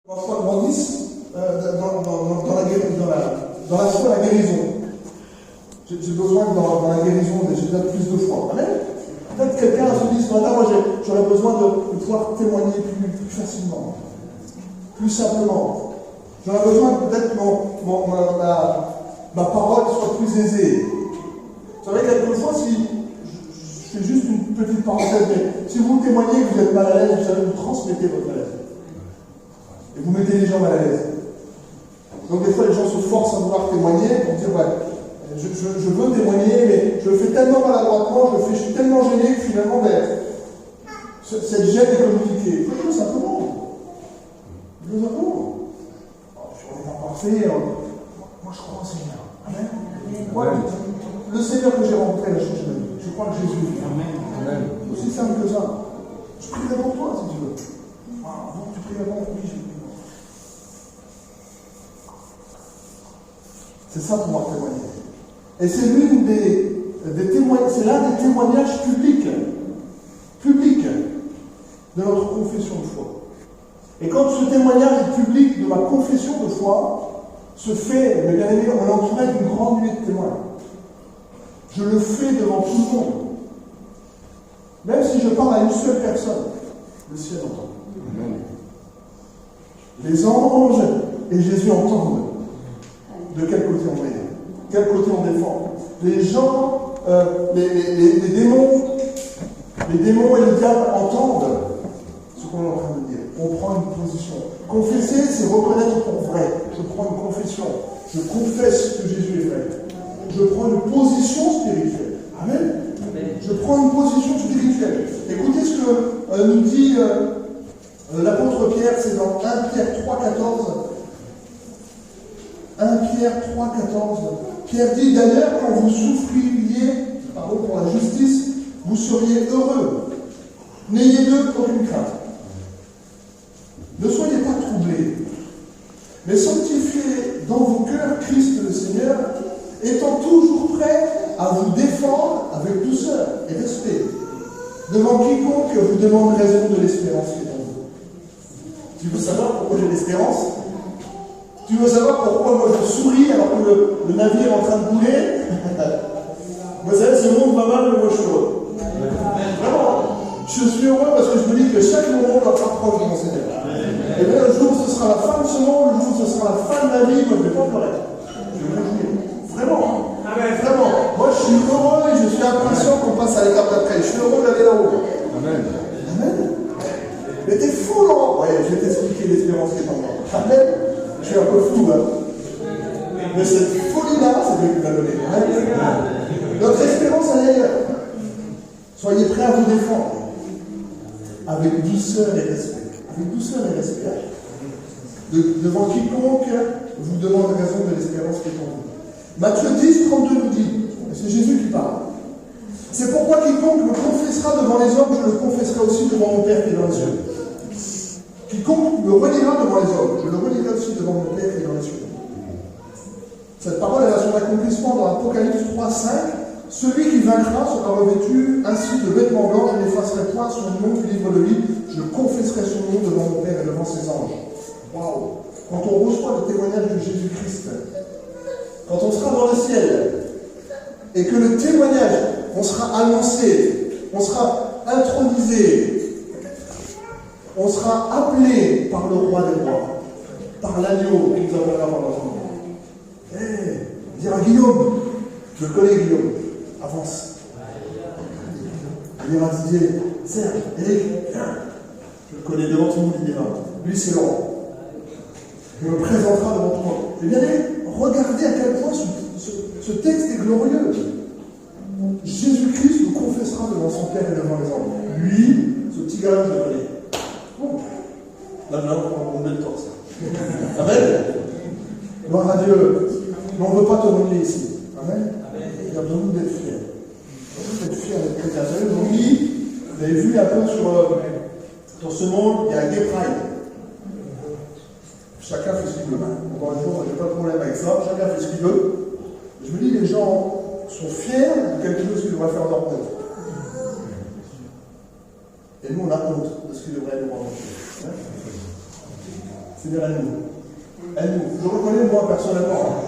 L'enfant grandisse dans la foi, la guérison. J'ai besoin que dans la guérison, j'ai besoin de plus de foi. Amen. Peut-être que quelqu'un se dit ce matin, moi j'aurais besoin de pouvoir témoigner plus facilement, plus simplement. J'aurais besoin peut-être que ma parole soit plus aisée. Vous savez, quelquefois, si je fais juste une petite parenthèse, mais si vous témoignez que vous êtes mal à l'aise, vous savez, vous transmettez votre malaise. Et vous mettez les gens mal à l'aise. Donc des fois, les gens se forcent à vouloir témoigner pour dire, ouais, je veux témoigner, mais je le fais tellement maladroitement, je suis tellement gêné que finalement, cette gêne est communiquée. Faites-le simplement. Faites-le simplement. On n'est pas parfait. Moi, je crois au Seigneur. Amen. Moi, le Seigneur que j'ai rencontré, il a changé ma vie. Je crois que Jésus. Amen. Aussi simple que ça. Je prie d'abord toi, si tu veux. Avant que tu pries d'abord, oui, j'ai pris. C'est ça pouvoir témoigner. Et c'est l'un des témoignages publics de notre confession de foi. Et quand ce témoignage public de ma confession de foi se fait, mes bien-aimés, on est entouré d'une grande nuée de témoins. Je le fais devant tout le monde. Même si je parle à une seule personne, le ciel entend. Amen. Les anges et Jésus entendent. De quel côté on est? Quel côté on défend? Les gens, les démons et le diable entendent ce qu'on est en train de dire. On prend une position. Confesser, c'est reconnaître pour vrai. Je prends une confession. Je confesse que Jésus est vrai. Je prends une position spirituelle. Amen. Je prends une position spirituelle. Écoutez ce que nous dit l'apôtre Pierre, c'est dans 1 Pierre 3,14. 1 Pierre 3,14. Pierre dit d'ailleurs, quand vous souffririez pour la justice, vous seriez heureux. N'ayez d'eux aucune crainte. Ne soyez pas troublés, mais sanctifiez dans vos cœurs Christ le Seigneur, étant toujours prêt à vous défendre avec douceur et respect, devant quiconque vous demande raison de l'espérance qui est en vous. Tu veux savoir pourquoi j'ai l'espérance? Tu veux savoir pourquoi moi je souris alors que le navire est en train de couler? Vous savez, ce monde va mal, mais moi je suis heureux. Vraiment, je suis heureux parce que je me dis que chaque moment va rapproche de mon Seigneur. Et bien le jour où ce sera la fin de ce monde, le jour où ce sera la fin de ma vie, moi je ne vais pas pleurer. Je vais me réjouir. Vraiment. Vraiment. Moi je suis heureux et je suis impatient qu'on passe à l'étape d'après. Je suis heureux d'aller là-haut. Amen. Amen. Mais t'es fou, Laurent. Ouais, je vais t'expliquer l'espérance qui est en moi. Amen. Je suis un peu fou, hein. Mais cette folie-là, c'est Dieu qui m'a donné. Notre espérance, elle est ailleurs. Soyez prêts à vous défendre. Avec douceur et respect. Avec douceur et respect. Devant quiconque vous demande raison de l'espérance qui est en vous. Matthieu 10, 32 nous dit, et c'est Jésus qui parle. C'est pourquoi quiconque me confessera devant les hommes, je le confesserai aussi devant mon Père qui est dans les cieux. Quiconque me reniera devant les hommes, je le renierai aussi devant mon Père qui est dans les cieux. Cette parole est à son accomplissement dans Apocalypse 3, 5. Celui qui vaincra sera revêtu ainsi de vêtements blancs, je n'effacerai point son nom du livre de vie, je confesserai son nom devant mon Père et devant ses anges. Waouh! Quand on reçoit le témoignage de Jésus-Christ, quand on sera dans le ciel, et que le témoignage, on sera annoncé, on sera intronisé, on sera appelé par le roi des rois, par l'agneau qui nous appellera par notre nom. Dire à Guillaume, je le connais Guillaume, avance. Dire à Didier, Serge, Eric, viens. Je le connais devant tout le monde, il dira. Lui, c'est Laurent. Il me présentera devant tout le monde. Eh bien, regardez à quel point ce texte est glorieux. Jésus-Christ nous confessera devant son Père et devant les hommes. Lui, ce petit gars-là, je le connais. Bon. Là, on met le torse. Amen. Gloire à Dieu. Mais on ne veut pas te renier ici. Amen. Il y a besoin d'être fiers. D'être fiers d'être chrétien. Vous savez, aujourd'hui, vous avez vu un peu dans ce monde, il y a un gay pride. Chacun fait ce qu'il veut. Encore une fois, je n'ai pas de problème avec ça. Chacun fait ce qu'il veut. Je me dis, les gens sont fiers de quelque chose qu'ils devraient faire leur honte. Et nous, on a honte de ce qu'ils devraient nous rendre. C'est-à-dire elle m'ouvre. Elle m'ouvre. Je reconnais moi personnellement,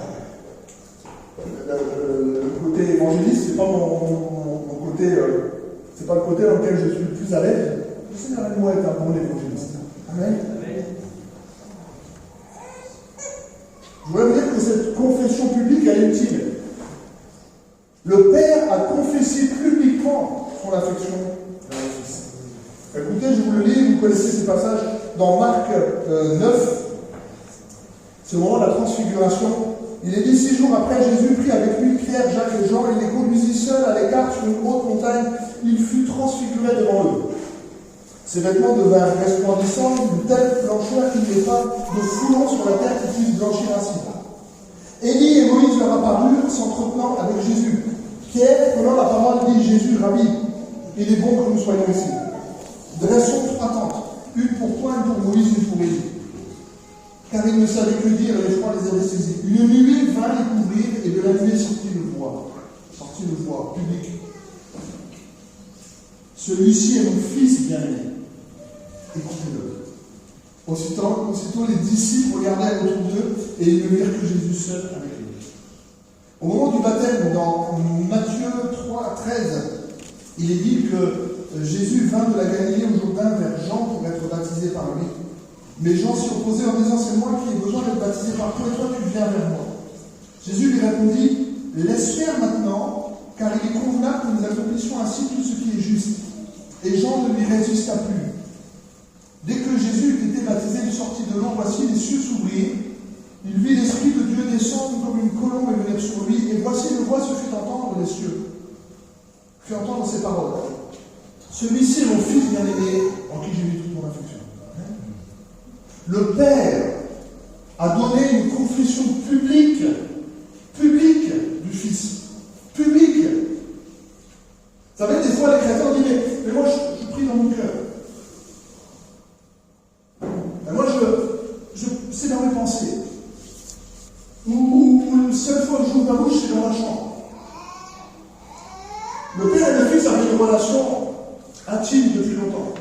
le côté évangéliste, c'est pas mon côté, c'est pas le côté dans lequel je suis le plus à l'aise. Le Seigneur et moi est un bon évangéliste. Amen. Je voudrais vous dire que cette confession publique, elle est utile. Le Père a confessé publiquement son affection vers le Fils. Écoutez, je vous le lis, vous connaissez ces passages dans Marc 9. C'est au moment de la transfiguration. Il est dit 6 jours après, Jésus prit avec lui Pierre, Jacques et Jean, et les conduisit seuls à l'écart sur une haute montagne. Il fut transfiguré devant eux. Ses vêtements devinrent resplendissants, d'une telle blancheur qu'il n'y ait pas de foulon sur la terre qui puisse blanchir ainsi. Élie et Moïse leur apparurent, s'entretenant avec Jésus. Pierre, prenant la parole, dit Jésus, Rabbi, il est bon que nous soyons ici. Dressons 3 tentes, une pour toi, une pour Moïse, une pour Élie. Car ils ne savaient que dire, et l'effroi les avait saisis. Une nuée vint les couvrir, et de la nuée sortit le voile public. Celui-ci est mon fils bien-aimé. Écoutez-le. Aussitôt les disciples regardèrent autour d'eux, et ils ne virent que Jésus seul avec lui. Au moment du baptême, dans Matthieu 3:13, il est dit que Jésus vint de la Galilée au Jourdain vers Jean pour être baptisé par lui. Mais Jean s'y opposait en disant, c'est moi qui ai besoin d'être baptisé par toi, et toi tu viens vers moi. Jésus lui répondit, laisse faire maintenant, car il est convenable que nous accomplissions ainsi tout ce qui est juste. Et Jean ne lui résista plus. Dès que Jésus eut été baptisé, il sortit de l'eau, voici les cieux s'ouvrirent. Il vit l'Esprit de Dieu descendre comme une colombe et venir sur lui, et voici une voix se fit entendre des cieux. Fit entendre ces paroles. Celui-ci est mon fils bien-aimé, en qui j'ai mis toute mon affection. Le Père a donné une confession publique du Fils. Publique. Vous savez, des fois, les chrétiens disent, mais moi, je prie dans mon cœur. Et moi, c'est dans mes pensées. Ou la seule fois que j'ouvre ma bouche, c'est dans ma chambre. Le Père et le Fils avaient une relation intime depuis longtemps.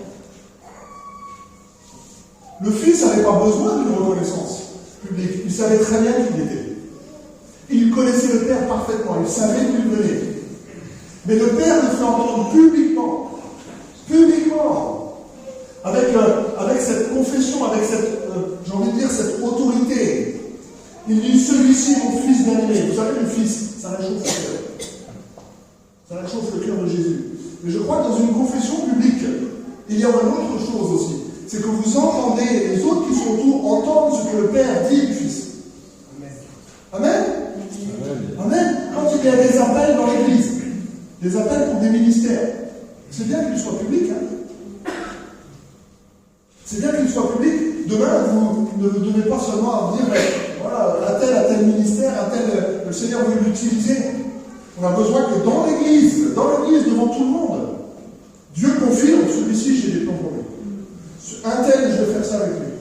Le Fils n'avait pas besoin d'une reconnaissance publique. Il savait très bien qui il était. Il connaissait le Père parfaitement. Il savait d'où il venait. Mais le Père le fait entendre publiquement, avec cette confession, avec cette, j'ai envie de dire, cette autorité. Il dit, celui-ci est mon Fils bien-aimé. Vous savez, le Fils, ça réchauffe le cœur. Ça réchauffe le cœur de Jésus. Mais je crois que dans une confession publique, il y a une autre chose aussi. C'est que vous entendez, les autres qui sont autour entendent ce que le Père dit du Fils. Amen. Amen. Quand il y a des appels dans l'Église, des appels pour des ministères, c'est bien qu'ils soient publics. Hein. C'est bien qu'ils soient publics. Demain, vous ne devez pas seulement dire, voilà, à tel ministère, le Seigneur veut l'utiliser. On a besoin que dans l'Église, devant tout le monde, Dieu confirme, celui-ci, j'ai des plans pour lui. Un tel, je vais faire ça avec lui.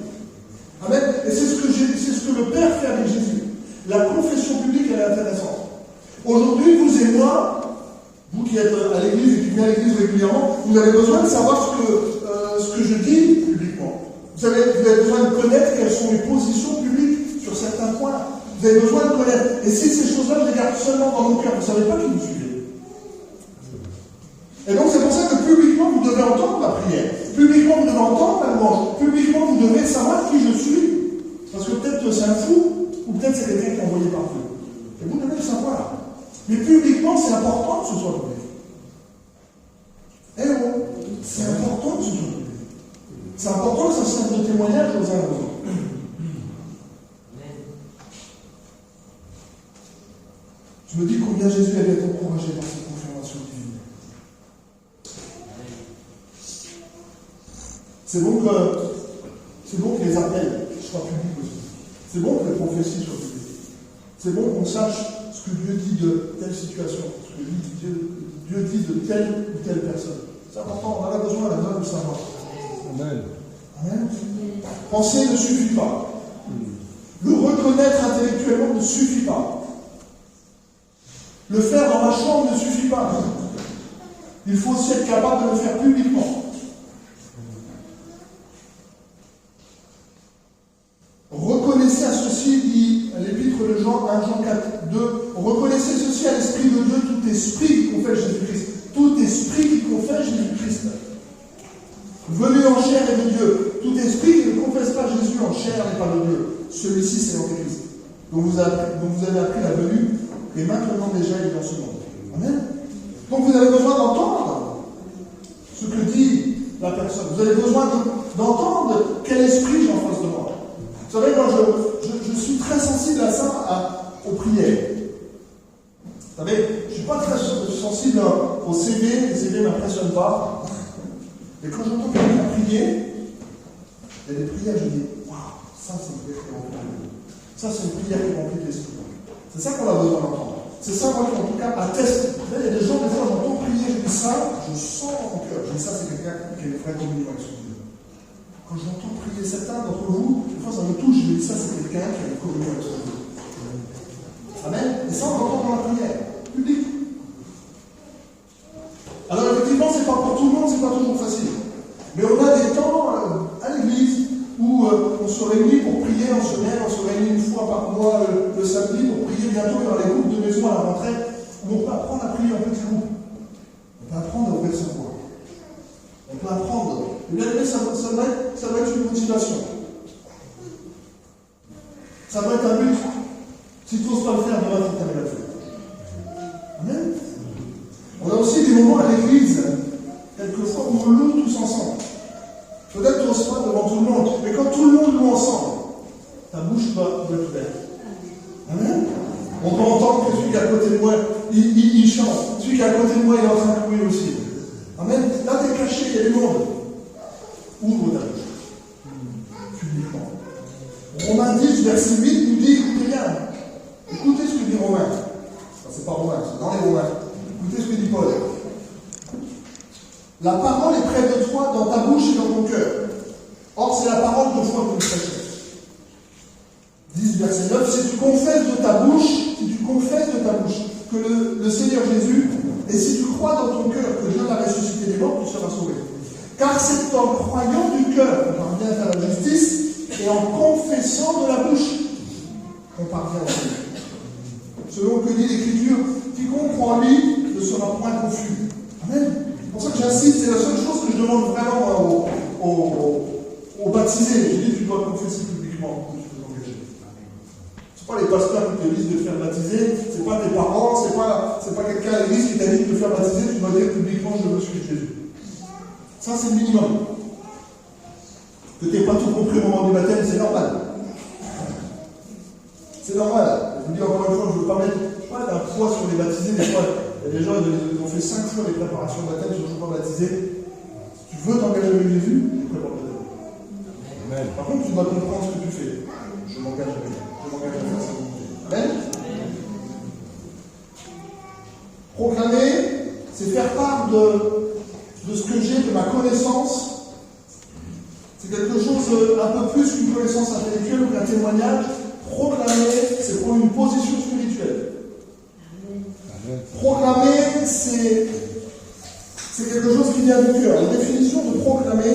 Amen. Et c'est ce que le Père fait avec Jésus. La confession publique, elle est intéressante. Aujourd'hui, vous et moi, vous qui êtes à l'église et qui venez à l'église régulièrement, vous avez besoin de savoir ce que je dis publiquement. Vous avez besoin de connaître quelles sont mes positions publiques sur certains points. Vous avez besoin de connaître. Et si ces choses-là, je les garde seulement dans mon cœur, vous ne savez pas qui vous suivez. Et donc, c'est pour ça que publiquement, vous devez entendre la prière. Publiquement, vous devez entendre la louange. Publiquement, vous devez savoir qui je suis. Parce que peut-être que c'est un fou, ou peut-être c'est quelqu'un qui est envoyé par Dieu. Et vous devez le savoir. Mais publiquement, c'est important que ce soit public. Eh oh, c'est important que ce soit public. C'est important que ça serve de témoignage aux uns aux autres. Je me dis combien Jésus avait été encouragé par cette confirmation divine. C'est bon que les appels soient publics aussi. C'est bon que les prophéties soient publiques. C'est bon qu'on sache ce que Dieu dit de telle situation, ce que Dieu dit de telle ou telle personne. C'est important, on en a besoin de le savoir. Amen. Amen. Penser ne suffit pas. Le reconnaître intellectuellement ne suffit pas. Le faire dans ma chambre ne suffit pas. Il faut aussi être capable de le faire publiquement. reconnaissez à ceci, dit l'épître de Jean, 1 Jean 4, 2, reconnaissez ceci à l'Esprit de Dieu, tout esprit qui confesse Jésus-Christ. Tout esprit qui confesse Jésus-Christ. Venu en chair est de Dieu. Tout esprit qui ne confesse pas Jésus en chair n'est pas de Dieu. Celui-ci, c'est l'Antéchrist. Donc vous avez appris la venue, et maintenant déjà il est dans ce monde. Amen. Donc vous avez besoin d'entendre ce que dit la personne. Vous avez besoin d'entendre quel esprit j'ai en face de moi. Vous savez, moi je suis très sensible à ça, aux prières. Vous savez, je ne suis pas très sensible au CV, les CV ne m'impressionnent pas. Mais quand j'entends quelqu'un prier, il y a des prières, je dis, waouh, ça c'est une prière qui remplit. Ça c'est une prière qui remplit l'esprit. C'est ça qu'on a besoin d'entendre. C'est ça, moi, qui en tout cas atteste. Il y a des gens, des fois, j'entends prier, je dis ça, je sens dans mon cœur. Je dis ça, c'est quelqu'un qui a une vraie communion avec son Dieu. Quand j'entends prier certains d'entre vous, des fois ça me touche, je dis ça, c'est quelqu'un qui a une communion avec son Dieu. Amen. Et ça, on l'entend dans la prière publique. Alors, effectivement, c'est pas pour tout le monde, c'est pas toujours facile. Mais on a des temps à l'église où on se réunit pour prier en semaine, on se réunit une fois par mois le samedi pour prier. Bientôt, il y aura les groupes de maison à la rentrée où on peut apprendre à prier en petits groupes. On peut apprendre à ouvrir sa voix. On peut apprendre. Et bien, ça va être une motivation. Ça va être un but. Si tu n'oses pas le faire, demain, tu t'arrives à le faire. Amen. On a aussi des moments à l'église, quelquefois, où on loue tous ensemble. Peut-être tu n'oses pas devant tout le monde, mais quand tout le monde loue ensemble, ta bouche doit être ouverte. Amen. On peut entendre que celui qui est à côté de moi, il chante. Celui qui est à côté de moi, il est en train de courir aussi. Amen. Là, tu es caché, il y a du monde. Ouvre ta bouche. Publiquement. Romains 10, verset 8 nous dit, écoutez bien. Écoutez ce que dit Romain. Enfin, c'est pas Romain, c'est dans les Romains. Écoutez ce que dit Paul. La parole est près de toi, dans ta bouche et dans ton cœur. Or, c'est la parole de foi que nous prêchons. 10, verset 9, si tu confesses de ta bouche que le Seigneur Jésus, et si tu crois dans ton cœur que Dieu l'a ressuscité des morts, tu seras sauvé. Car c'est en croyant du cœur qu'on parvient à la justice, et en confessant de la bouche qu'on parvient au Seigneur. Selon que dit l'Écriture, quiconque croit en lui ne sera point confus. Amen. C'est pour ça que j'insiste, c'est la seule chose que je demande vraiment aux baptisés. Je dis, tu dois confesser publiquement que tu veux t'engager. Ce n'est pas les pasteurs qui te disent de te faire baptiser, ce n'est pas tes parents, ce n'est pas quelqu'un à l'église qui t'a dit de te faire baptiser, tu dois dire publiquement, je veux suivre Jésus. Ça, c'est le minimum. Que tu n'aies pas tout compris au moment du baptême, c'est normal. C'est normal. Je vous dis encore une fois, je ne veux pas mettre d'un poids sur les baptisés. Des fois, il y a des gens qui ont fait 5 fois les préparations de baptême, ils ne sont toujours pas baptisés. Si tu veux t'engager avec Jésus, tu prépare le baptême. Par contre, tu dois comprendre ce que tu fais. Je m'engage avec lui. Je m'engage à faire ça. Amen. Proclamer, c'est faire part de ce que j'ai, de ma connaissance. C'est quelque chose un peu plus qu'une connaissance intellectuelle ou qu'un témoignage. Proclamer, c'est prendre une position spirituelle. Proclamer, c'est quelque chose qui vient du cœur. La définition de proclamer,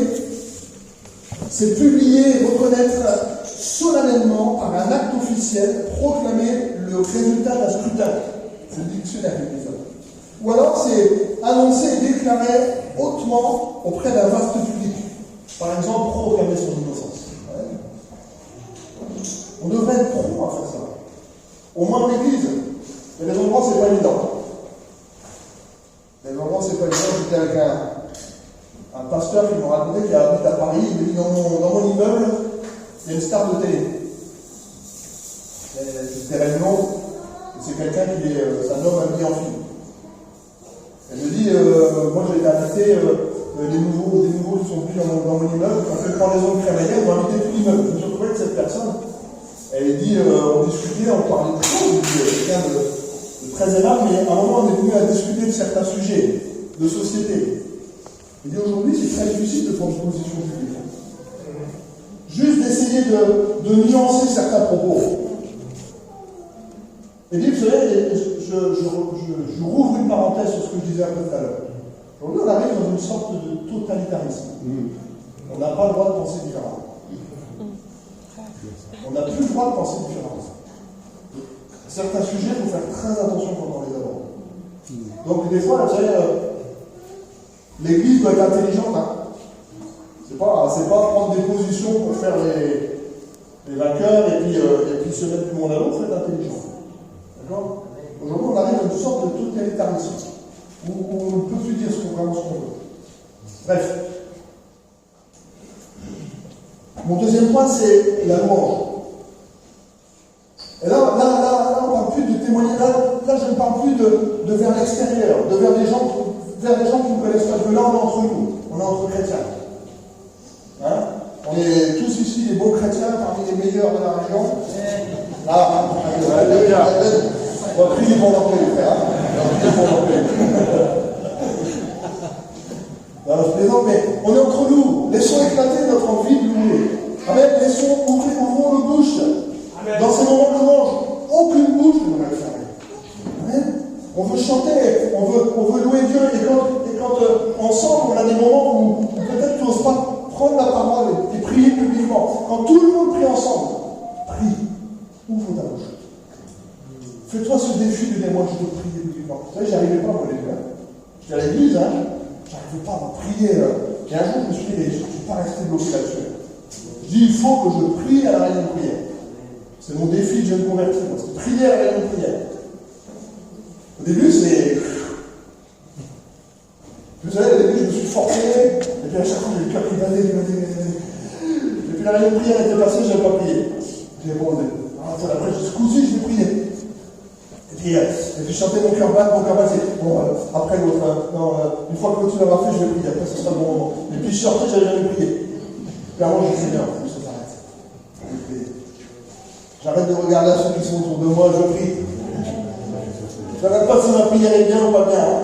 c'est publier et reconnaître solennellement, par un acte officiel, proclamer le résultat d'un scrutin. C'est le dictionnaire qui dit ça. Ou alors, c'est annoncer et déclarer hautement auprès d'un vaste public. Par exemple, proclamer son innocence. On devrait être prompt à faire ça. Au moins en église. Il y a des endroits où c'est pas évident. Il y a des endroits où c'est pas évident. J'étais avec un pasteur qui m'a raconté qu'il habite à Paris. Il m'a dit dans mon immeuble, il y a une star de télé. C'était réunion. C'est quelqu'un qui est un homme habillé en film. Elle me dit, moi j'ai été invité, des nouveaux qui sont venus dans mon immeuble, on fait le pendaison de crémaillère, on va inviter tout l'immeuble. Je me suis retrouvé avec cette personne. Elle dit, on discutait, on parlait de choses, quelqu'un de très aimable, mais à un moment on est venu à discuter de certains sujets, de société. Elle dit, aujourd'hui c'est très difficile de prendre une position publique. Juste d'essayer de nuancer certains propos. Elle dit, vous savez, je rouvre une parenthèse sur ce que je disais un peu tout à l'heure. Aujourd'hui on arrive dans une sorte de totalitarisme. On n'a pas le droit de penser différemment. On n'a plus le droit de penser différemment. Certains sujets, il faut faire très attention quand on les aborde. Donc des fois, vous savez, l'Église doit être intelligente. Hein. C'est pas prendre des positions pour faire les vainqueurs et puis se mettre du monde à l'autre, c'est intelligent. D'accord? Aujourd'hui, on arrive à une sorte de totalitarisme, où on ne peut plus dire vraiment ce qu'on veut. Bref. Mon deuxième point, c'est la louange. Et là, on ne parle plus de témoignage. Là, je ne parle plus de vers l'extérieur, de vers des gens qui ne connaissent pas Dieu. Là, on est entre nous. On est entre chrétiens. Hein? On est tous ici des beaux chrétiens, parmi les meilleurs de la région. On va prier pour l'entrée, frère. Non, je plaisante, mais on est entre nous. Laissons éclater notre envie de louer. Amen. Ouvrons nos bouches. Amen. Dans ces moments de louange, aucune bouche ne devrait fermer. Amen. On veut chanter, on veut louer Dieu, et quand ensemble on a des moments où peut-être tu n'oses pas prendre la parole et prier publiquement. Quand tout le monde prie ensemble, prie. Ouvre ta bouche. Fais-toi ce défi de dire, moi je veux prier publiquement. Vous savez, j'y arrivais pas, moi, les gars. J'étais à l'église, hein. J'arrivais pas à prier. Et un jour, je me suis dit, je ne suis pas resté bloqué là-dessus. Je dis, il faut que je prie à la réunion de prière. C'est mon défi que je viens de convertir. C'est prier à la réunion de prière. Au début, c'est. Vous savez, au début, je me suis forcé. Et puis à chaque fois, j'ai le cœur qui battait. Et puis la réunion de prière était passée, je n'avais pas prié. J'ai pas osé. Après, ce coup-ci, je vais prier. Et puis chanter mon cœur bat, c'est bon, après l'autre, une fois que l'autre l'aura fait, je vais prier, après ce sera le bon moment. Et puis je sortais, j'avais jamais prié. Clairement, je sais bien, il faut que ça s'arrête. J'arrête de regarder à ceux qui sont autour de moi, je prie. Je ne regarde pas si ma prière est bien ou pas bien. Hein.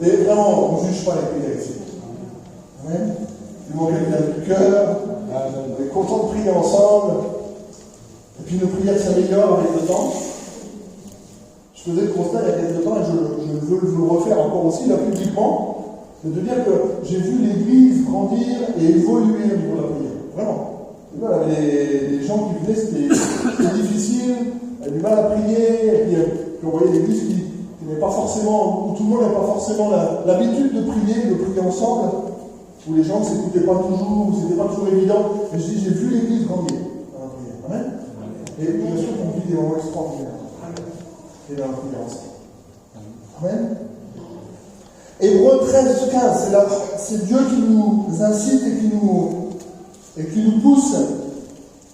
Et vraiment, on ne juge pas les prières ici. Amen. Il manque bien du cœur, on est content de prier ensemble. Et puis nos prières s'améliorent avec le temps. Je faisais le constat il y a quelques temps, et je veux le refaire encore aussi, là publiquement, c'est de dire que j'ai vu l'Église grandir et évoluer au niveau de la prière. Vraiment. Il y avait des gens qui venaient, c'était difficile, avaient du mal à prier, et puis on voyait l'Église qui n'est pas forcément, où tout le monde n'a pas forcément l'habitude de prier ensemble, où les gens ne s'écoutaient pas toujours, où c'était pas toujours évident. Et je dis, j'ai vu l'Église grandir dans la prière. Amen. Et bien sûr qu'on vit des moments extraordinaires. Et dans la prière ensemble. Amen. Hébreux 13-15, c'est Dieu qui nous incite et qui nous pousse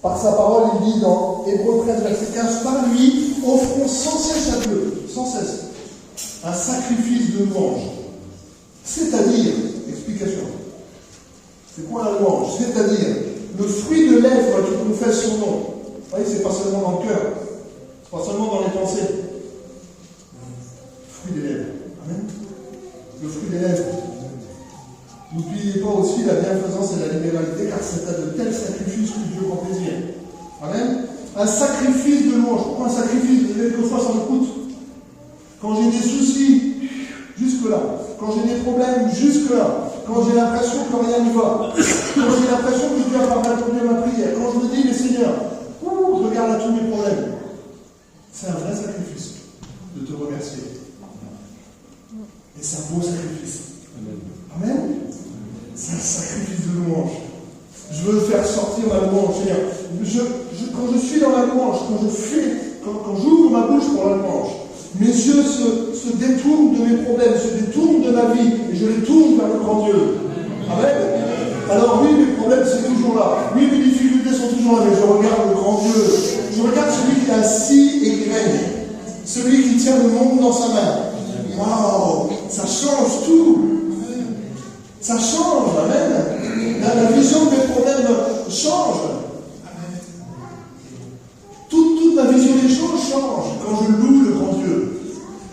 par sa parole. Il dit dans Hébreux 13, verset 15, par lui, offrons sans cesse à Dieu, sans cesse, un sacrifice de louange. C'est-à-dire, explication, c'est quoi la louange? C'est-à-dire, le fruit de lèvres qui confesse son nom. Vous voyez, c'est pas seulement dans le cœur, c'est pas seulement dans les pensées. Le fruit des lèvres. Amen. Le fruit des lèvres. N'oubliez pas aussi la bienfaisance et la libéralité, car c'est à de tels sacrifices que Dieu prend plaisir. Amen. Un sacrifice de louange. Pourquoi un sacrifice? Quelquefois ça me coûte. Quand j'ai des soucis, jusque-là. Quand j'ai des problèmes, jusque-là. Quand j'ai l'impression que rien ne va. Quand j'ai l'impression que Dieu n'a pas répondu à ma prière. Quand je me dis, mais Seigneur, regarde à tous mes problèmes. C'est un vrai sacrifice de te remercier. Et c'est un beau sacrifice. Amen. C'est un sacrifice de louange. Je veux faire sortir ma louange. Quand je suis dans la louange, quand j'ouvre ma bouche pour la louange, mes yeux se détournent de mes problèmes, se détournent de ma vie, et je les tourne vers le grand Dieu. Amen. Alors oui, mes problèmes, c'est toujours là. Oui, mes difficultés sont toujours là, mais je regarde le grand Dieu. Je regarde celui qui est assis et qui règne. Celui qui tient le monde dans sa main. Waouh, ça change tout. Ça change, amen. La vision de mes problèmes change. Toute ma vision des choses change quand je loue le grand Dieu.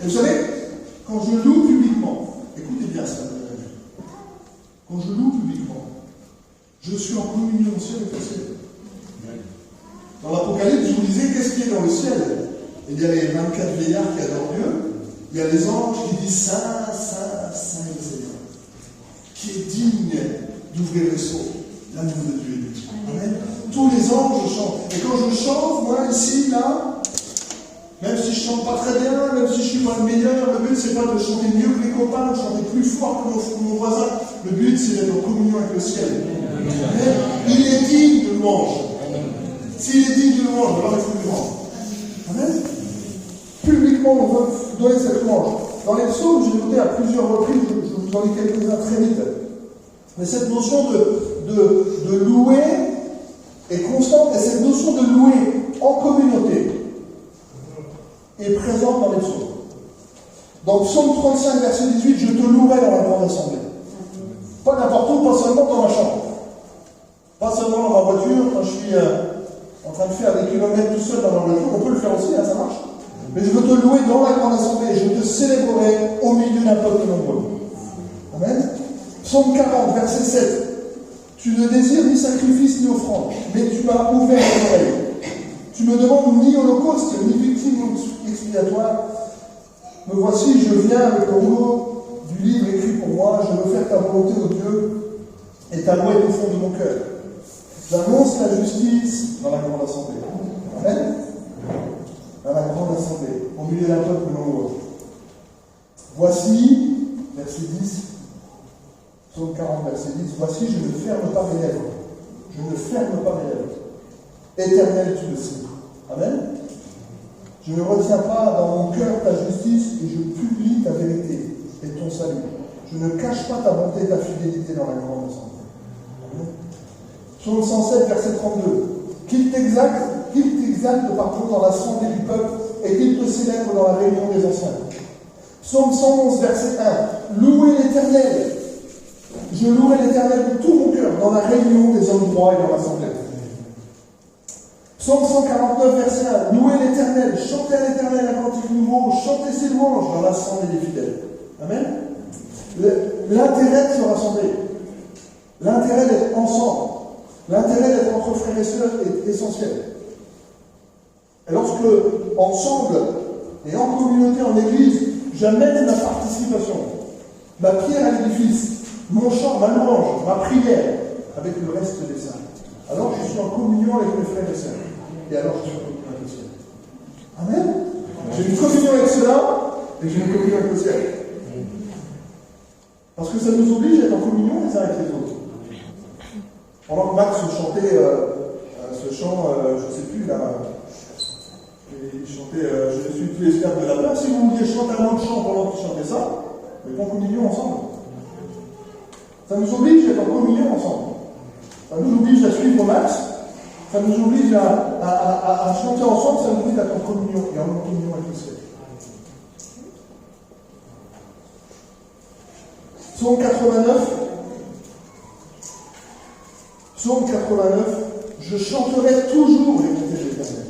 Et vous savez, quand je loue publiquement, écoutez bien ça, quand je loue publiquement, je suis en communion au ciel et au ciel. Dans l'Apocalypse, je vous disais, qu'est-ce qui est dans le ciel? Il y a les 24 vieillards qui adorent Dieu. Il y a les anges qui disent Saint, Saint, Saint le Seigneur, qui est digne d'ouvrir les sceaux. L'amour de Dieu est dit. Amen. Tous les anges chantent. Et quand je chante, moi, ici, là, même si je ne chante pas très bien, même si je ne suis pas le meilleur, le but, c'est pas de chanter mieux que les copains, de chanter plus fort que mon voisin. Le but, c'est d'être en communion avec le ciel. Amen. Il est digne de louange. S'il est digne de louange, alors il faut lui rendre. Amen. Publiquement, on veut donner cette louange. Dans les psaumes, j'ai noté à plusieurs reprises, je vous en lis quelques-uns très vite. Mais cette notion de louer est constante, et cette notion de louer en communauté est présente dans les psaumes. Dans Psaume 35, verset 18, je te louerai dans la grande assemblée. Pas n'importe où, pas seulement dans ma chambre. Pas seulement dans ma voiture, quand je suis en train de faire des kilomètres tout seul dans ma voiture. On peut le faire aussi, hein, ça marche. Mais je veux te louer dans la grande assemblée. Je te célébrerai au milieu d'un peuple nombreux. Amen. Psaume 40, verset 7. Tu ne désires ni sacrifice ni offrande, mais tu m'as ouvert les oreilles. Tu me demandes ni holocauste, ni victime expiatoire. Me voici, je viens avec le rouleau du livre écrit pour moi. Je veux faire ta volonté, ô Dieu, et ta loi est au fond de mon cœur. J'annonce la justice dans la grande assemblée. Amen. Dans la grande assemblée, au milieu d'un peuple nombreux. Voici, verset 10, Psaume 40, verset 10, voici, je ne ferme pas mes lèvres. Je ne ferme pas mes lèvres. Éternel, tu le sais. Amen. Je ne retiens pas dans mon cœur ta justice et je publie ta vérité et ton salut. Je ne cache pas ta bonté et ta fidélité dans la grande assemblée. Amen. Psaume 107, verset 32. Qu'il t'exalte partout dans l'assemblée du peuple et qu'il te célèbre dans la réunion des anciens. Psaume 111, verset 1. Louez l'Éternel. Je louerai l'Éternel de tout mon cœur dans la réunion des hommes droits et dans l'assemblée. Psaume 149, verset 1. Louez l'Éternel, chantez à l'Éternel un cantique nouveau, chantez ses louanges dans l'assemblée des fidèles. Amen. L'intérêt de se rassembler, l'intérêt d'être ensemble, l'intérêt d'être entre frères et sœurs est essentiel. Et lorsque, ensemble et en communauté, en église, j'amène ma participation, ma pierre à l'édifice, mon chant, ma louange, ma prière, avec le reste des saints, alors je suis en communion avec mes frères et sœurs. Et alors je suis en communion avec le ciel. Amen. J'ai une communion avec cela et j'ai une communion avec le ciel. Parce que ça nous oblige à être en communion les uns avec les autres. Pendant que Max chantait ce chant, je ne sais plus, là, il chantait Je suis plus esclave de la peur. Si vous vouliez chanter un autre chant pendant qu'il chantait ça, mais pas en communion ensemble. Ça nous oblige à être en communion ensemble. Ça nous oblige à suivre Max, ça nous oblige à chanter ensemble, ça nous oblige à être en communion et en communion avec le ciel. Psaume 89. Psaume 89. Je chanterai toujours les bontés de l'Éternel.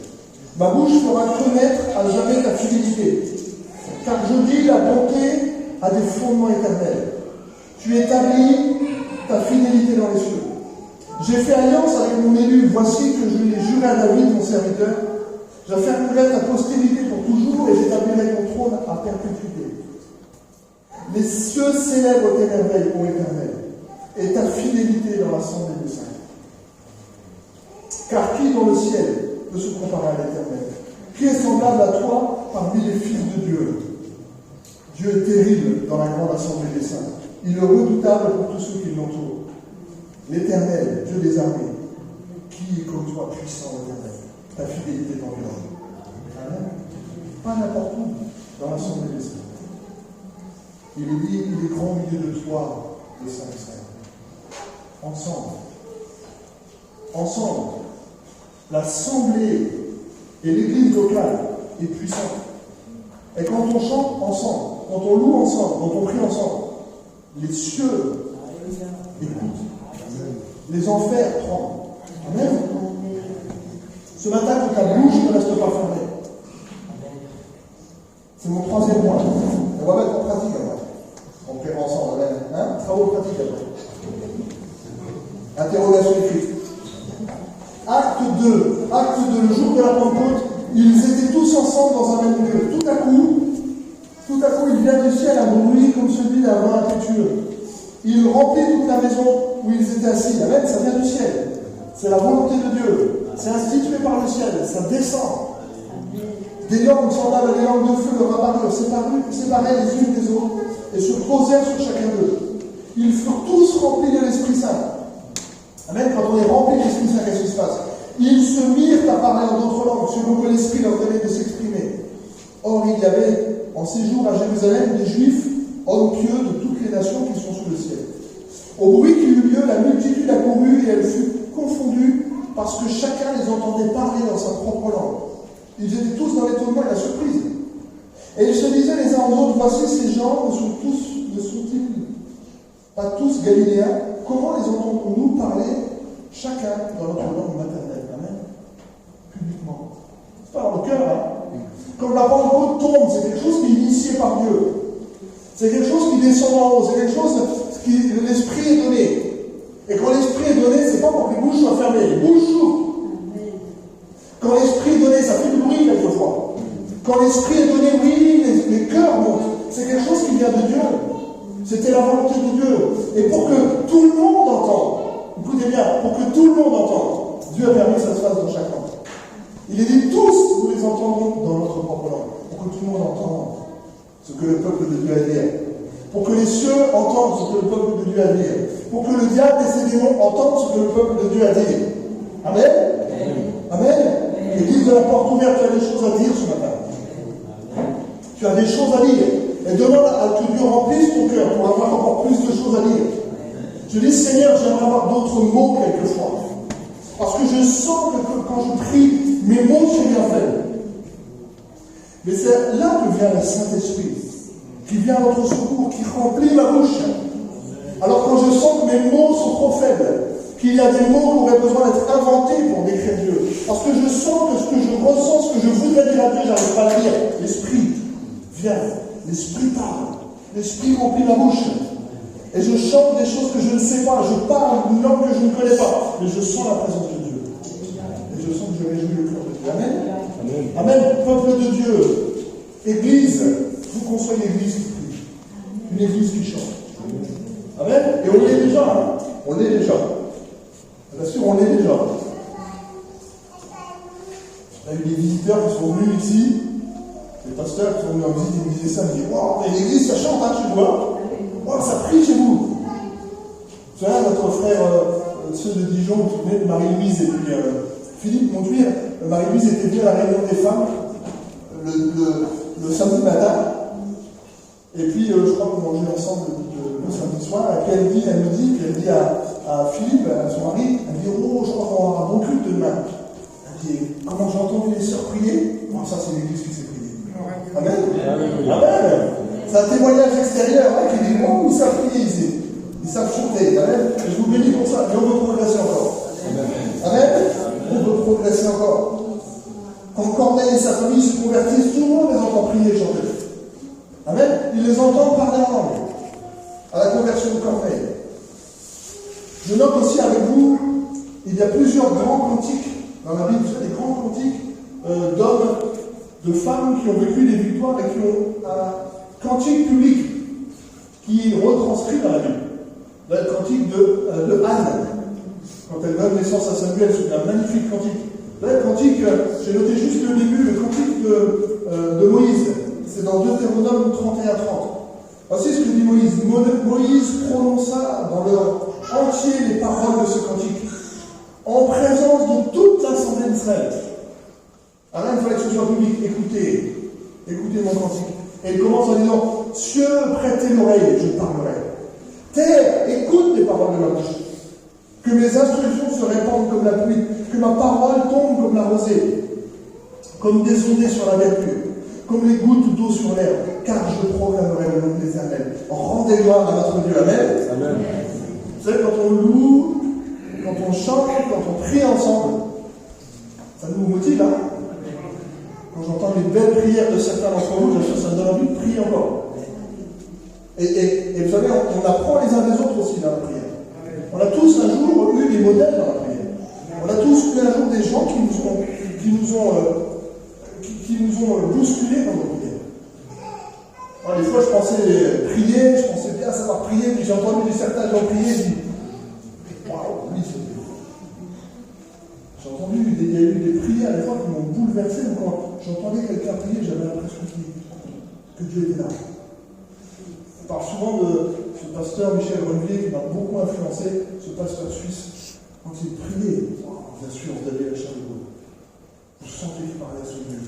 Ma bouche fera connaître à jamais ta fidélité. Car je dis la bonté a des fondements éternels. Tu établis ta fidélité dans les cieux. J'ai fait alliance avec mon élu. Voici que je l'ai juré à David, mon serviteur. J'affermirai ta postérité pour toujours et j'établirai ton trône à perpétuité. Les cieux célèbrent tes merveilles, ô Éternel, et ta fidélité dans l'assemblée des saints. Car qui dans le ciel peut se comparer à l'Éternel? Qui est semblable à toi parmi les fils de Dieu? Dieu est terrible dans la grande assemblée des saints. Il est redoutable pour tous ceux qui l'entourent. L'Éternel, Dieu des armées, qui est comme toi, puissant, l'Éternel? Ta fidélité t'environne. Amen. Pas n'importe où, dans l'assemblée des saints. Il est dit, il est grand au milieu de toi, les saints Israël. Ensemble. Ensemble. L'assemblée et l'église locale est puissante. Et quand on chante ensemble, quand on loue ensemble, quand on prie ensemble, les cieux écoutent. Les enfers tremblent. Amen. Ce matin, que ta bouche ne reste pas fermée. C'est mon troisième point. On va mettre en pratique après. On fait ensemble. Hein? Travaux pratiques après. Interrogation écrite. Acte 2, le jour de la Pentecôte, ils étaient tous ensemble dans un même lieu. Tout à coup, il vient du ciel un bruit comme celui d'un vent impétueux. Il remplit toute la maison où ils étaient assis. Amen, ça vient du ciel. C'est la volonté de Dieu. C'est institué par le ciel. Ça descend. Des langues semblables à des langues de feu leur apparurent, séparées les unes des autres, et se posèrent sur chacun d'eux. Ils furent tous remplis de l'Esprit Saint. Amen. Quand on est rempli de l'Esprit Saint, qu'est-ce qui se passe? Ils se mirent à parler en d'autres langues, selon que l'Esprit leur donnait de s'exprimer. Or, il y avait en séjour à Jérusalem des Juifs, hommes pieux de toutes les nations qui sont sous le ciel. Au bruit qui eut lieu, la multitude accourut et elle fut confondue parce que chacun les entendait parler dans sa propre langue. Ils étaient tous dans l'étonnement et la surprise. Et ils se disaient les uns aux autres, voici ces gens ne sont-ils pas tous galiléens? Comment les entendons-nous parler chacun dans notre langue maternelle? Amen. Publiquement. C'est pas dans le cœur, hein. Quand la Pentecôte tombe, c'est quelque chose qui est initié par Dieu. C'est quelque chose qui descend en haut. C'est quelque chose qui l'Esprit est donné. Et quand l'Esprit est donné, c'est pas pour que les bouches soient fermées. Les bouches s'ouvrent. Quand l'Esprit est donné, ça fait du bruit quelquefois. Quand l'Esprit est donné, oui, les cœurs montent. C'est quelque chose qui vient de Dieu. C'était la volonté de Dieu. Et pour que tout le monde entende, écoutez bien, pour que tout le monde entende, Dieu a permis que ça se fasse dans chaque langue. Il est dit tous, nous les entendons dans notre propre langue. Pour que tout le monde entende ce que le peuple de Dieu a à dire. Pour que les cieux entendent ce que le peuple de Dieu a à dire. Pour que le diable et ses démons entendent ce que le peuple de Dieu a à dire. Amen. Amen. L'église de la porte ouverte, tu as des choses à dire ce matin. Tu as des choses à dire. Et demande à que Dieu remplisse ton cœur pour avoir encore plus de choses à dire. Je dis, Seigneur, j'aimerais avoir d'autres mots quelquefois. Parce que je sens que quand je prie, mes mots sont bien faibles. Mais c'est là que vient le Saint-Esprit, qui vient à notre secours, qui remplit ma bouche. Alors quand je sens que mes mots sont trop faibles, qu'il y a des mots qui auraient besoin d'être inventés pour décrire Dieu, parce que je sens que ce que je ressens, ce que je voudrais dire à Dieu, j'arrive pas à le dire. L'Esprit vient, l'Esprit parle, l'Esprit remplit ma bouche. Et je chante des choses que je ne sais pas, je parle une langue que je ne connais pas, mais je sens la présence de Dieu. Et je sens que je réjouis le cœur de Dieu. Amen. Amen. Amen. Peuple de Dieu, Église, il faut qu'on soit une Église qui prie, une Église qui chante. Amen. Et on l'est déjà, hein. On l'est déjà. Bien sûr, on l'est déjà. On a eu des visiteurs qui sont venus ici, des pasteurs qui sont venus en visite, ils me disaient ça, ils me disaient, wow, mais l'église, ça chante, hein, chez toi. Wow, ça prie chez vous. Vous savez, notre frère, ceux de Dijon, vous vous souvenez de Marie-Louise et puis Philippe Montuir, Marie-Louise était venue à la réunion des femmes le samedi matin. Et puis, je crois qu'on mangeait ensemble le samedi soir. Et puis elle me dit à Philippe, à son mari, elle me dit, oh, je crois qu'on aura un bon culte demain. Elle dit, comment j'ai entendu les sœurs prier? Bon, ça, c'est l'église qui s'est priée. Amen. Amen. C'est un témoignage extérieur, hein, qui dit, oh, ils savent prier ici. Ils savent chanter. Amen. Je vous bénis pour ça. Et on veut progresser encore. Amen. On veut progresser encore. Quand Corneille et sa famille se convertissent, tout le monde les entend prier et chanter. Amen. Ils les entendent parler en langue. À la conversion de Corneille. Je note aussi avec vous, il y a plusieurs grands cantiques dans la Bible, des grands cantiques d'hommes, de femmes qui ont vécu des victoires et qui ont un cantique public qui est retranscrit dans la Bible. Le cantique de Anne, quand elle donne naissance à Samuel, c'est un magnifique cantique. Là, le cantique, j'ai noté juste le début, le cantique de Moïse. C'est dans Deutéronome 31-30. Voici ce que dit Moïse. Moïse prononça dans leur entier les paroles de ce cantique, en présence de toute l'assemblée d'Israël. Alors il fallait que ce soit public. Écoutez mon cantique. Et il commence en disant, cieux, prêtez l'oreille, je parlerai. Terre, écoute les paroles de ma bouche. Que mes instructions se répandent comme la pluie, que ma parole tombe comme la rosée, comme des ondées sur la verdure, comme les gouttes d'eau sur l'herbe, car je proclamerai le nom de l'Éternel. Rendez gloire à notre Dieu. Amen. Amen. Vous savez, quand on loue, quand on chante, quand on prie ensemble, ça nous motive, hein. Quand j'entends les belles prières de certains d'entre vous, ça me donne envie de prier encore. Et vous savez, on apprend les uns des autres aussi dans la prière. On a tous un jour eu des modèles dans la prière. On a tous eu un jour des gens qui nous ont bousculés dans nos prières. Alors, des fois, je pensais prier, je pensais bien savoir prier, puis j'ai entendu certains gens prier, je dis, waouh, oui, c'est bien. J'ai entendu, il y a eu des prières, des fois, qui m'ont bouleversé, quand j'entendais quelqu'un prier, j'avais l'impression que Dieu était là. Je parle souvent de ce pasteur Michel Relevier qui m'a beaucoup influencé, ce pasteur suisse. Quand il priait, je vous assure, vous avez la chair de vous. Vous sentez qu'il parlait à son Dieu.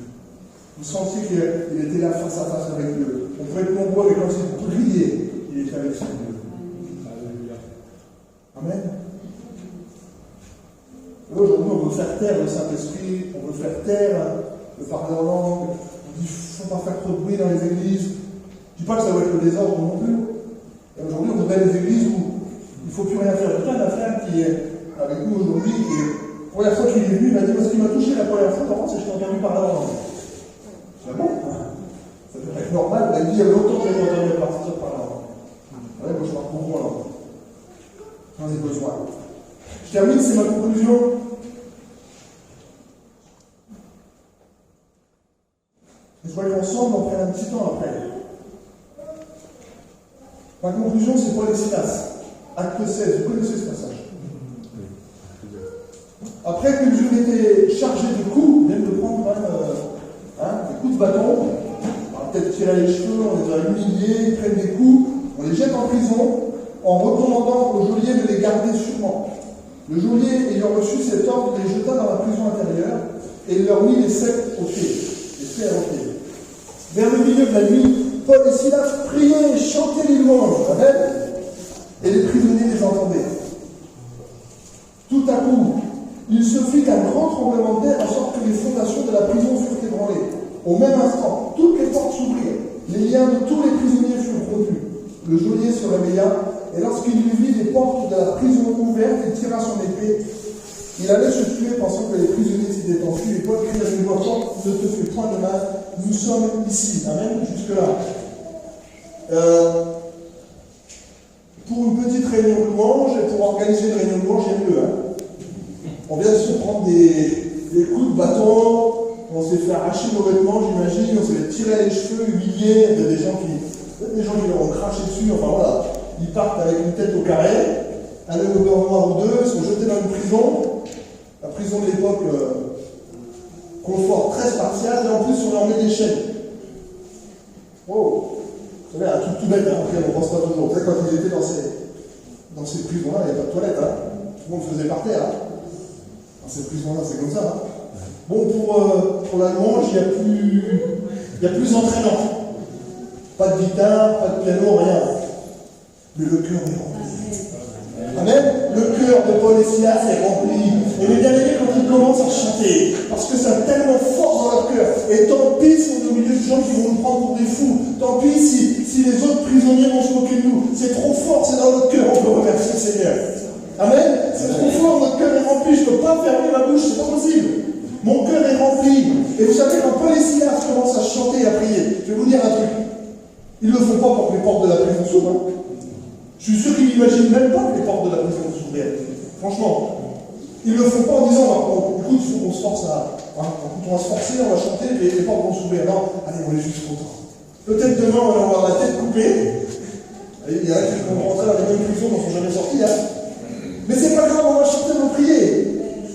Vous sentiez qu'il était là face à face avec Dieu. On pouvait être nombreux, mais quand il priait, il était avec son Dieu. Amen. Aujourd'hui, on veut faire taire le Saint-Esprit, on veut faire taire le parler en langue. On dit qu'il ne faut pas faire trop de bruit dans les églises. Je ne dis pas que ça va être le désordre non plus. Et aujourd'hui, on voudrait des églises où il ne faut plus rien faire. Il y a plein d'affaires qui est avec nous aujourd'hui. La première fois qu'il est venu, il m'a dit, parce qu'il m'a touché la première fois, par contre, c'est que je t'ai entendu parler en langue. C'est bon. Ça peut être normal. Il a dit, il y a longtemps que j'ai entendu partir parler en langue. Ouais, moi je parle beaucoup en langue. J'en ai besoin. Je termine, c'est ma conclusion. Je voudrais qu'ensemble, on prenne un petit temps après. Ma conclusion, c'est Paul et Silas. Acte 16, vous connaissez ce passage. Après que Dieu était chargé de coups, il vient de prendre des coups de bâton, on va peut-être tirer les cheveux, on les a humiliés, ils prennent des coups, on les jette en prison, en recommandant au geôlier de les garder sûrement. Le geôlier, ayant reçu cet ordre, les jeta dans la prison intérieure et il leur mit les sceptres aux pieds, les fers aux pieds. Vers le milieu de la nuit, Paul et Silas priaient et chantaient les louanges. Amen. Et les prisonniers les entendaient. Tout à coup, il se fit un grand tremblement de terre, en sorte que les fondations de la prison furent ébranlées. Au même instant, toutes les portes s'ouvrirent. Les liens de tous les prisonniers furent rompus. Le geôlier se réveilla, et lorsqu'il eut vu les portes de la prison ouvertes, il tira son épée. Il allait se tuer, pensant que les prisonniers s'étaient enfuis, et Paul cria d'une voix forte, ne te fais point de mal, nous sommes ici. Amen. Jusque-là. Pour une petite réunion de louange, et pour organiser une réunion de louange, il y a mieux. On vient de se prendre des coups de bâton, on s'est fait arracher nos vêtements, j'imagine, on s'est fait tirer les cheveux, humilier, il y a des gens qui leur ont craché dessus, enfin voilà. Ils partent avec une tête au carré, un œil au beurre noir ou deux, ils sont jetés dans une prison, la prison de l'époque, confort très spartiate, et en plus on leur met des chaînes. Oh, vous savez, un truc tout bête, auquel on ne pense pas toujours. Vous savez, quand ils étaient dans ces prisons-là, il n'y avait pas de toilette, tout le monde faisait par terre. Dans ces prisons-là, c'est comme ça. Bon, pour la louange, il y a plus entraînant. Pas de guitare, pas de piano, rien. Mais le cœur est rempli. Amen. Le cœur de Paul et Silas est rempli. Et mes bien-aimés, quand ils commencent à chanter, parce que c'est tellement fort dans leur cœur. Et tant pis si on est au milieu de gens qui vont nous prendre pour des fous. Tant pis si les autres prisonniers vont se moquer de nous. C'est trop fort, c'est dans notre cœur. On peut remercier le Seigneur. Amen. C'est trop fort, notre cœur est rempli. Je ne peux pas fermer ma bouche, c'est pas possible. Mon cœur est rempli. Et vous savez, quand Paul et Silas commencent à chanter et à prier, je vais vous dire un truc. Ils ne le font pas pour que les portes de la prison s'ouvrent. Je suis sûr qu'ils n'imaginent même pas que les portes de la prison s'ouvrent. Franchement. Ils ne le font pas en disant, écoute, il faut qu'on se force on va se forcer, on va chanter, et les portes vont s'ouvrir. Non, allez, on est juste contents. Peut-être demain, on va avoir la tête coupée. Il y en a qui vont rentrer dans les mêmes prisons dont ils ne sont jamais sortis. Mais c'est pas grave, on va chanter, on va prier.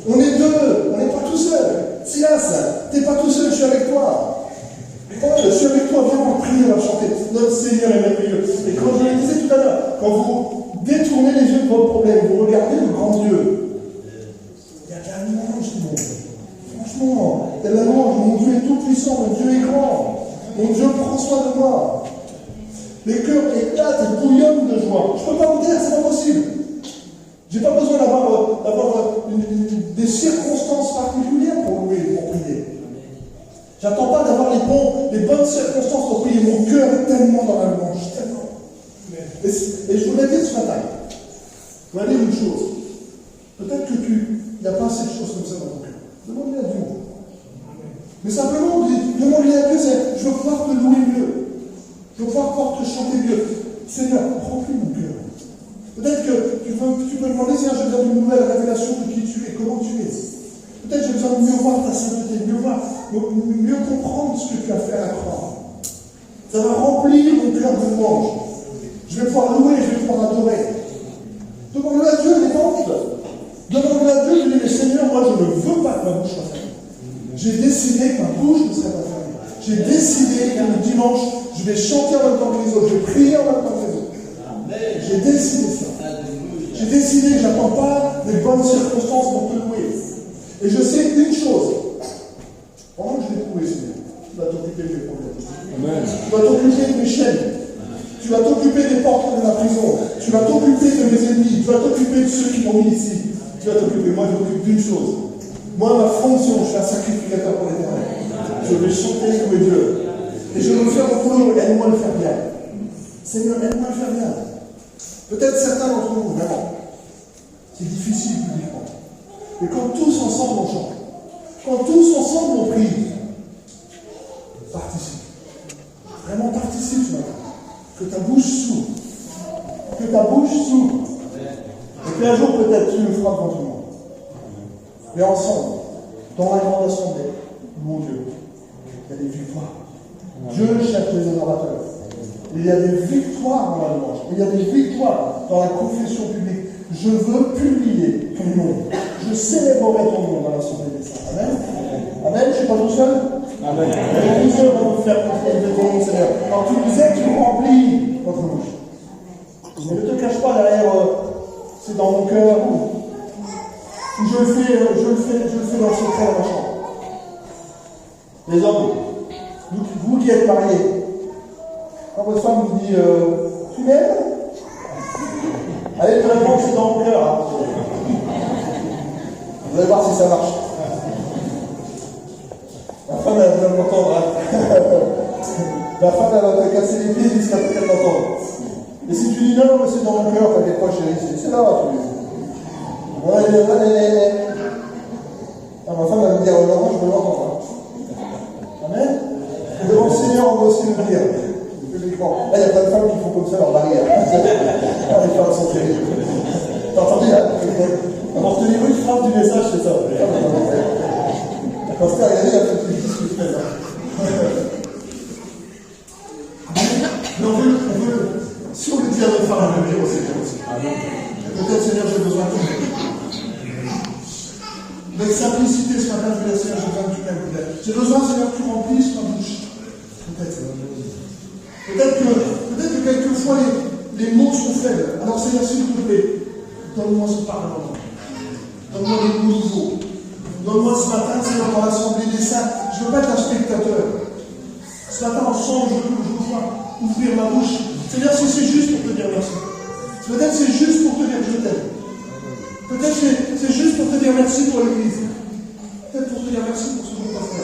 On est deux, on n'est pas tout seul. Silas, t'es pas tout seul, je suis avec toi. Je suis avec toi, viens, on va prier, on va chanter. Notre Seigneur est merveilleux. Et quand je le disais tout à l'heure, quand vous détournez les yeux de vos problèmes, vous regardez le grand Dieu. Il y a de la louange, tout le monde. Franchement, il y a de la louange. Mon Dieu est tout puissant, mon Dieu est grand. Mon Dieu prend soin de moi. Les cœurs éclatent et bouillonnent de joie. Je ne peux pas vous dire, c'est pas possible. Je n'ai pas besoin d'avoir des circonstances particulières pour louer, pour prier. J'attends pas d'avoir les bonnes circonstances pour prier. Mon cœur est tellement dans la louange, tellement. Et je voudrais dire ce matin, je voudrais dire une chose. Peut-être que il n'y a pas assez de choses comme ça dans ton cœur. Demande-lui à Dieu. Mais simplement, demande-lui à Dieu, c'est je veux pouvoir te louer mieux. Je veux pouvoir te chanter mieux. Seigneur, remplis mon cœur. Peut-être que tu peux demander, Seigneur, j'ai besoin d'une nouvelle révélation de qui tu es, comment tu es. Peut-être j'ai besoin de mieux voir ta sainteté, mieux comprendre ce que tu as fait à la croix. Ça va remplir mon cœur de louange. Je vais pouvoir louer, je vais pouvoir adorer. Demande-le à Dieu, les temples. Demande-le à Dieu, je dis, mais Seigneur, moi je ne veux pas que ma bouche soit fermée. J'ai décidé que ma bouche ne serait pas fermée. J'ai décidé que le dimanche, je vais chanter en même temps que les autres, je vais prier en même temps que les autres. J'ai décidé ça. J'ai décidé que je n'attends pas les bonnes circonstances pour te louer. Et je sais une chose. Pendant que je vais te louer, Seigneur, tu vas t'occuper de mes problèmes. Amen. Tu vas t'occuper de mes chaînes. Tu vas t'occuper des portes de la prison. Tu vas t'occuper de mes ennemis. Tu vas t'occuper de ceux qui m'ont mis ici. Tu vas t'occuper. Moi, je m'occupe d'une chose. Moi, ma fonction, je suis un sacrificateur pour l'Éternel. Je vais chanter, louer Dieu. Et je veux faire mon boulot. Aide-moi à le faire bien. Seigneur, aide-moi à le faire bien. Peut-être certains d'entre vous, vraiment, c'est difficile publiquement. Mais quand tous ensemble on chante, quand tous ensemble on prie, participe. Vraiment participe ce matin. Que ta bouche s'ouvre. Que ta bouche s'ouvre. Et qu'un jour peut-être tu le feras devant tout le monde. Mais ensemble, dans la grande assemblée, mon Dieu, il y a des victoires. Dieu cherche les adorateurs. Il y a des victoires dans la louange. Il y a des victoires dans la confession publique. Je veux publier ton nom. Je célébrerai ton nom dans l'assemblée des saints. Amen. Amen. Je ne suis pas tout seul. Amen. Et nous va vous faire confiance de ton nom, Seigneur. Quand tu nous aides, tu nous remplis notre bouche. Mais ne te cache pas derrière, c'est dans mon cœur. Où je le fais dans le secret de ma chambre. Les hommes, vous qui êtes mariés, quand votre femme vous dit tu m'aimes? Allez, vraiment, c'est dans mon cœur. Hein. Vous allez voir si ça marche. La femme, elle va m'entendre. Hein. La femme, elle va te casser les pieds jusqu'à ce qu'elle t'entende. Et si tu dis non, mais c'est dans mon cœur, t'inquiète pas, chérie, c'est là, tu dis. Ah, ma femme va me dire non, je veux l'entendre. Amen. Et devant le Seigneur, on va aussi le dire. Publiquement. Là, il y a plein de femmes qui font comme ça leur barrière. Ah, les femmes sont terribles. T'as entendu, là? Pour tenir une phrase du message, c'est ça. Quand c'est regardé, il y a tout qui disent ce que je fais. Mais on veut, si on le dit à notre femme, on veut dire au Seigneur aussi. Peut-être, Seigneur, j'ai besoin de toi. Avec simplicité, ce matin, je vais dire, Seigneur, j'ai besoin que tu m'aimes. J'ai besoin, Seigneur, que tu remplisses ma bouche. Peut-être que quelquefois les mots sont faibles. Alors Seigneur, s'il te plaît, donne-moi ce pardon. Donne-moi des mots nouveaux. Donne-moi ce matin, Seigneur, dans l'assemblée des saints. Je ne veux pas être un spectateur. Ce matin, ensemble, je veux ouvrir ma bouche. Seigneur, si c'est juste pour te dire merci. Peut-être c'est juste pour te dire que je t'aime. Peut-être c'est juste pour te dire merci pour l'Église. Peut-être pour te dire merci pour ce que je peux faire.